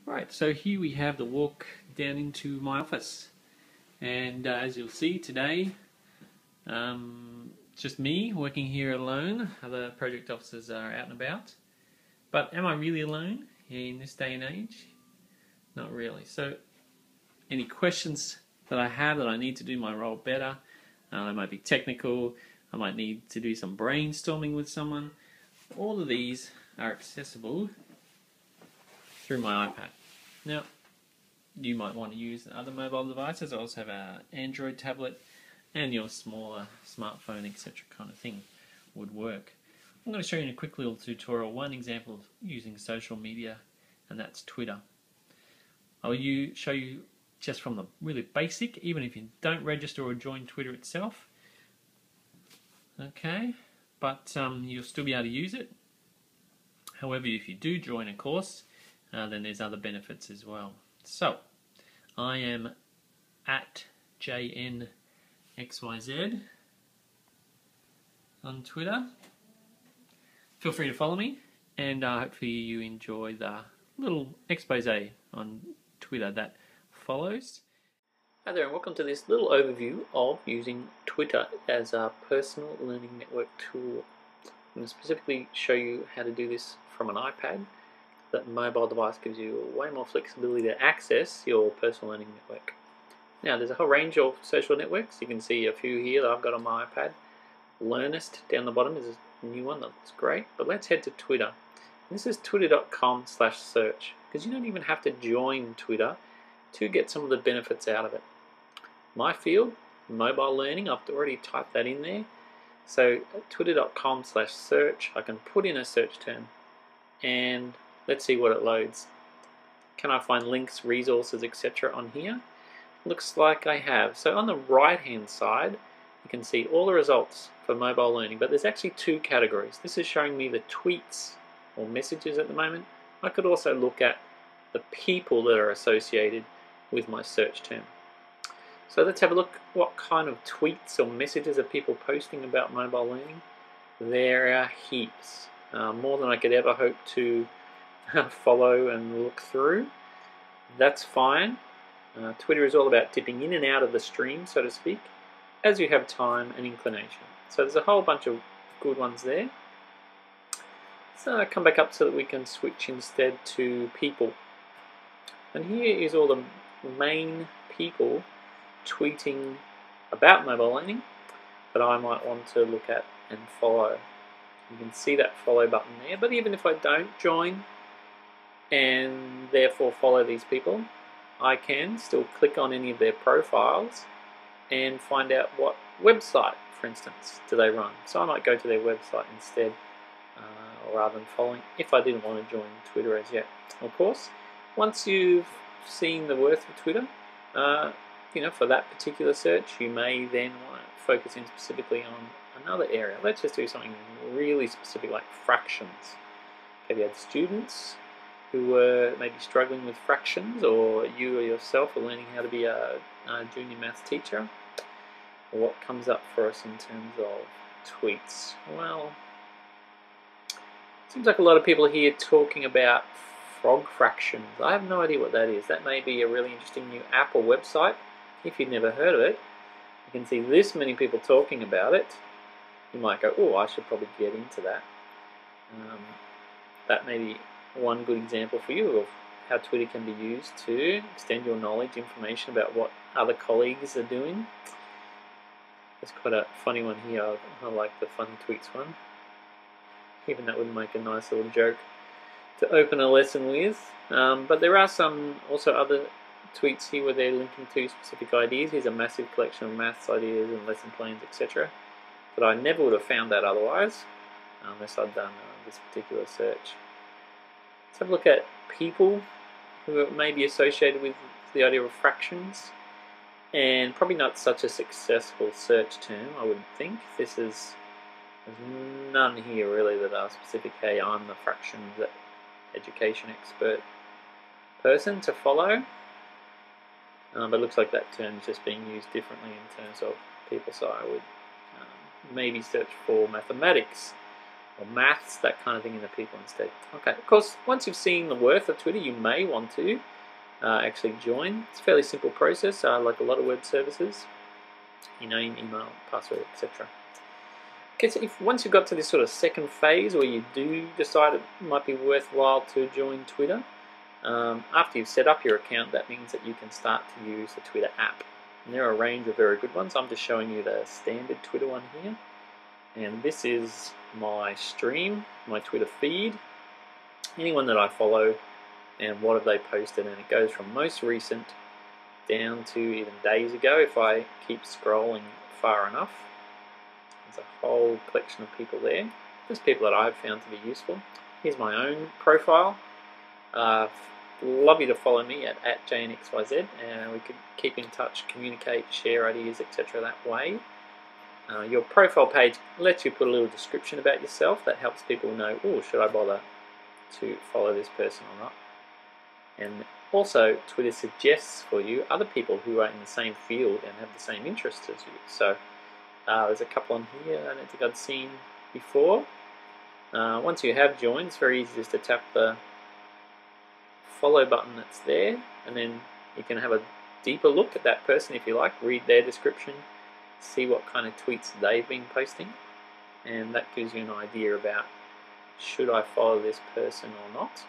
Right, so here we have the walk down into my office, and as you'll see today, it's just me working here alone. Other project officers are out and about. But am I really alone in this day and age? Not really. So any questions that I have that I need to do my role better, they might be technical, I might need to do some brainstorming with someone, all of these are accessible through my iPad. Now, you might want to use other mobile devices. I also have an Android tablet, and your smaller smartphone, etc. kind of thing would work. I'm going to show you in a quick little tutorial one example of using social media, and that's Twitter. I'll show you just from the really basic, even if you don't register or join Twitter itself. Okay, but you'll still be able to use it. However, if you do join a course, then there's other benefits as well. So, I am at JNXYZ on Twitter. Feel free to follow me, and hopefully you enjoy the little expose on Twitter that follows. Hi there, and welcome to this little overview of using Twitter as a personal learning network tool. I'm going to specifically show you how to do this from an iPad. That mobile device gives you way more flexibility to access your personal learning network. Now, there's a whole range of social networks. You can see a few here that I've got on my iPad. Learnist down the bottom is a new one that looks great. But let's head to Twitter. This is twitter.com/search, because you don't even have to join Twitter to get some of the benefits out of it. My field, mobile learning, I've already typed that in there. So twitter.com/search, I can put in a search term, and let's see what it loads. Can I find links, resources, etc. on here? Looks like I have. So on the right hand side, you can see all the results for mobile learning, but there's actually two categories. This is showing me the tweets or messages at the moment. I could also look at the people that are associated with my search term. So let's have a look what kind of tweets or messages are people posting about mobile learning. There are heaps, more than I could ever hope to follow and look through. That's fine. Twitter is all about dipping in and out of the stream, so to speak, as you have time and inclination. So there's a whole bunch of good ones there. So come back up so that we can switch instead to people. And here is all the main people tweeting about mobile learning that I might want to look at and follow. You can see that follow button there, but even if I don't join and therefore follow these people, I can still click on any of their profiles and find out what website, for instance, do they run. So I might go to their website instead, rather than following, if I didn't want to join Twitter as yet. Of course, once you've seen the worth of Twitter, for that particular search, you may then want to focus in specifically on another area. Let's just do something really specific like fractions. Have you had students who were maybe struggling with fractions, or you or yourself are learning how to be a junior maths teacher? What comes up for us in terms of tweets? Well, it seems like a lot of people here talking about frog fractions. I have no idea what that is. That may be a really interesting new app or website. If you've never heard of it, you can see this many people talking about it. You might go, oh, I should probably get into that. That may be one good example for you of how Twitter can be used to extend your knowledge, information about what other colleagues are doing. There's quite a funny one here. I like the funny tweets one. Even that would make a nice little joke to open a lesson with. But there are some also other tweets here where they're linking to specific ideas. Here's a massive collection of maths ideas and lesson plans, etc. But I never would have found that otherwise, unless I'd done this particular search. Let's have a look at people who may be associated with the idea of fractions, and probably not such a successful search term, I would think. There's none here really that are specific, hey, I'm the fractions education expert person to follow. But it looks like that term is just being used differently in terms of people, so I would maybe search for mathematics or maths, that kind of thing into people instead. Okay, of course, once you've seen the worth of Twitter, you may want to actually join. It's a fairly simple process, like a lot of web services. Your name, email, password, etc. Okay, so once you've got to this sort of second phase where you do decide it might be worthwhile to join Twitter, after you've set up your account, that means that you can start to use the Twitter app. And there are a range of very good ones. I'm just showing you the standard Twitter one here. And this is my stream, my Twitter feed, anyone that I follow, and what have they posted, and it goes from most recent down to even days ago if I keep scrolling far enough. There's a whole collection of people there, just people that I've found to be useful. Here's my own profile. Love you to follow me at @JNXYZ, and we could keep in touch, communicate, share ideas, etc. that way. Your profile page lets you put a little description about yourself that helps people know, oh, should I bother to follow this person or not? And also, Twitter suggests for you other people who are in the same field and have the same interests as you. So there's a couple on here I don't think I'd seen before. Once you have joined, it's very easy just to tap the follow button that's there, and then you can have a deeper look at that person if you like, read their description, see what kind of tweets they've been posting, and that gives you an idea about should I follow this person or not.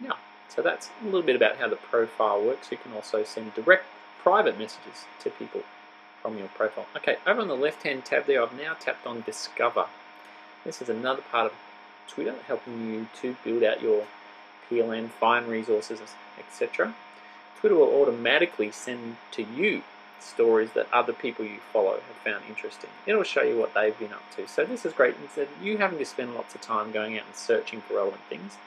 Yeah, so that's a little bit about how the profile works. You can also send direct private messages to people from your profile. Okay, over on the left hand tab there, I've now tapped on Discover. This is another part of Twitter helping you to build out your PLN, find resources, etc. Twitter will automatically send to you stories that other people you follow have found interesting. It'll show you what they've been up to. So this is great. Instead of you having to spend lots of time going out and searching for relevant things,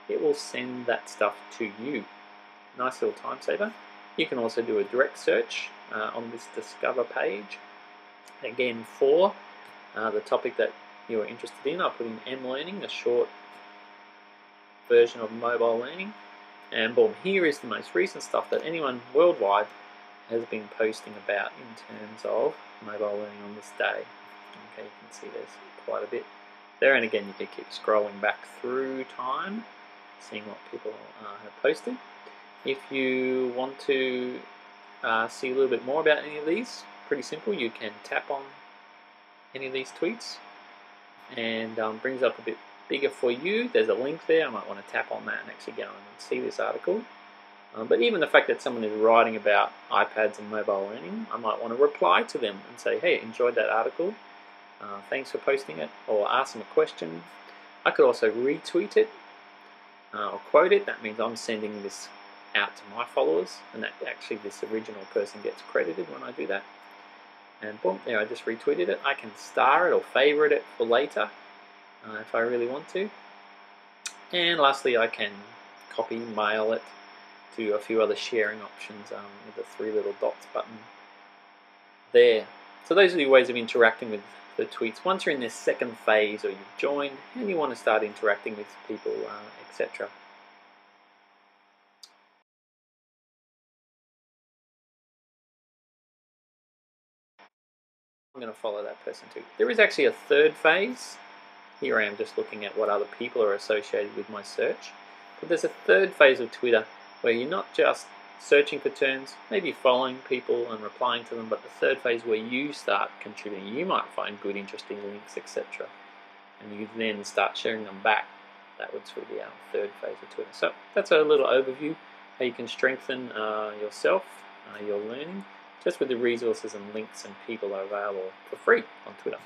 it will send that stuff to you. Nice little time saver. You can also do a direct search on this Discover page. Again, for the topic that you're interested in, I'll put in M-Learning, a short version of mobile learning. And boom, here is the most recent stuff that anyone worldwide has been posting about in terms of mobile learning on this day. Okay, you can see there's quite a bit there, and again you can keep scrolling back through time, seeing what people have posted. If you want to see a little bit more about any of these, pretty simple, you can tap on any of these tweets and brings up a bit bigger for you. There's a link there. I might want to tap on that and actually go and see this article. But even the fact that someone is writing about iPads and mobile learning, I might want to reply to them and say, hey, enjoyed that article, thanks for posting it, or ask them a question. I could also retweet it or quote it. That means I'm sending this out to my followers, and that actually this original person gets credited when I do that. And boom, there, I just retweeted it. I can star it or favorite it for later if I really want to. And lastly, I can copy, mail it to a few other sharing options with the three little dots button there. So those are the ways of interacting with the tweets. Once you're in this second phase or you've joined and you want to start interacting with people, etc. I'm going to follow that person too. There is actually a third phase. Here I am just looking at what other people are associated with my search. But there's a third phase of Twitter where you're not just searching for terms, maybe following people and replying to them, but the third phase where you start contributing. You might find good, interesting links, etc. And you then start sharing them back. That would sort of be our third phase of Twitter. So that's a little overview how you can strengthen yourself, your learning, just with the resources and links and people are available for free on Twitter.